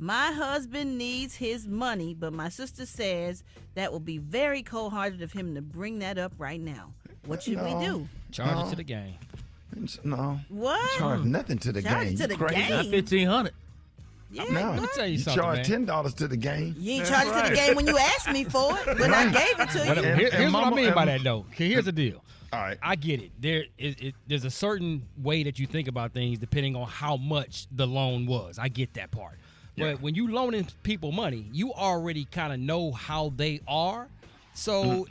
My husband needs his money, but my sister says that will be very cold-hearted of him to bring that up right now. What should we do? Charge it to the game. No. What? Charge nothing to the Charge game. it to the You crazy? game? Not $1,500. Yeah, No. Let me tell you You something, charge man. $10 to the game. You ain't charged to the game when you asked me for it, but I gave it to you. Here's what I Mama- mean by that, though. Okay, here's the deal. All right. I get it. There's a certain way that you think about things depending on how much the loan was. I get that part. Yeah. But when you loaning people money, you already kind of know how they are. So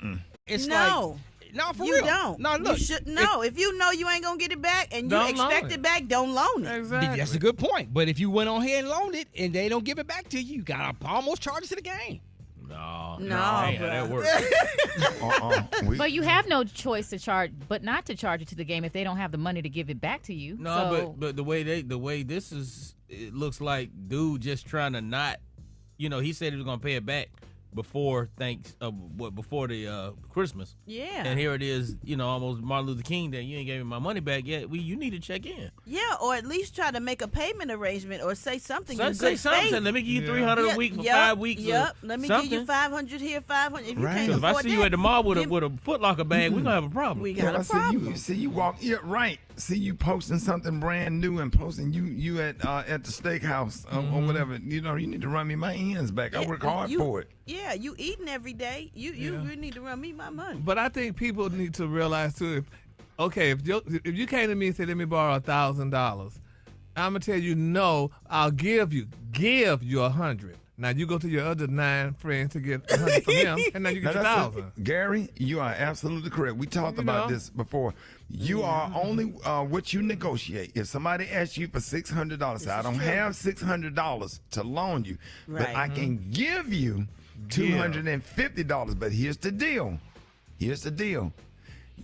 it's No. no, for You real. don't. No, look. You should know. If you know you ain't gonna get it back and you Don't loan expect it. it back, don't loan it. Exactly. That's a good point. But if you went on here and loaned it and they don't give it back to you, you got to almost charge it to the game. No, No, ain't how that works. But you have no choice to charge, but not to charge it to the game if they don't have the money to give it back to you. No, So, but the way this is, it looks like dude just trying to not, he said he was gonna pay it back before before the Christmas. Yeah. And here it is, almost Martin Luther King Day. You ain't gave me my money back yet. You need to check in. Yeah, or at least try to make a payment arrangement or say something. in Say good something. faith. Let me give you $300 a week for Yep, 5 weeks. Yep. Let me something. give you $500 here, $500. If you Right. can't Because if I afford see you that, at the mall with give- a Foot Locker bag, we're gonna have a problem. we got a problem. See you walk. Yeah, right. See you posting something brand new and posting you at the steakhouse or whatever. You need to run me my ends back. I work hard for it. Yeah, you eating every day. You need to run me my money. But I think people need to realize too. If you came to me and said, "Let me borrow $1,000," I'm gonna tell you no. I'll give you $100. Now you go to your other 9 friends to get $100 from them, and now you get Now, that's $1,000. it. Gary, you are absolutely correct. We talked about this before. You are only what you negotiate. If somebody asks you for $600, say, I don't have $600 to loan you, but Right. I can give you $250. But here's the deal.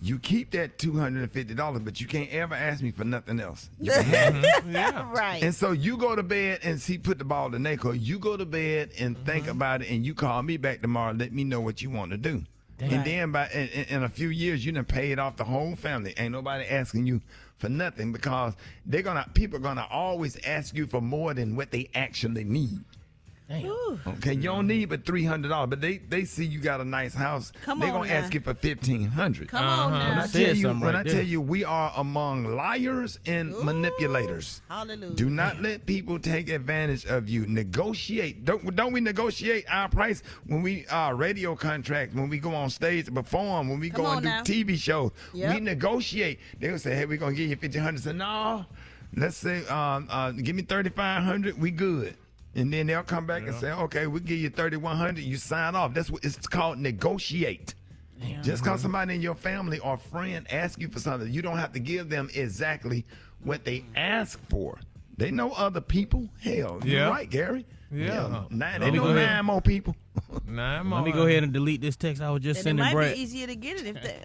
You keep that $250, but you can't ever ask me for nothing else. You can have it. Yeah. Right. And so you go to bed and put the ball in their court. You go to bed and think about it, and you call me back tomorrow. Let me know what you want to do. And then in a few years, you done paid off the whole family. Ain't nobody asking you for nothing because people are gonna always ask you for more than what they actually need. Ooh. Okay, you don't need but $300, but they see you got a nice house. Come They're on gonna now. ask you for $1,500. Come on When now. I Said tell you, something right there. we are among liars and manipulators. Hallelujah. Do not let people take advantage of you. Negotiate. Don't we negotiate our price when we radio contracts, when we go on stage to perform, when we Come go on and do now. TV shows? Yep. We negotiate. They'll say, hey, we're gonna give you $1,500. Say, no, let's say give me $3,500, we good. And then they'll come back and say, okay, we'll give you $3,100. You sign off. That's what it's called, negotiate. Just because somebody in your family or friend asks you for something, you don't have to give them exactly what they ask for. They know other people. Hell, you're Yeah. right, Gary. Yeah. Hell, Let they me know go ahead. 9 more people. 9 more. Let me go ahead and delete this text I was just And it sending might Brad. be easier to get it if they.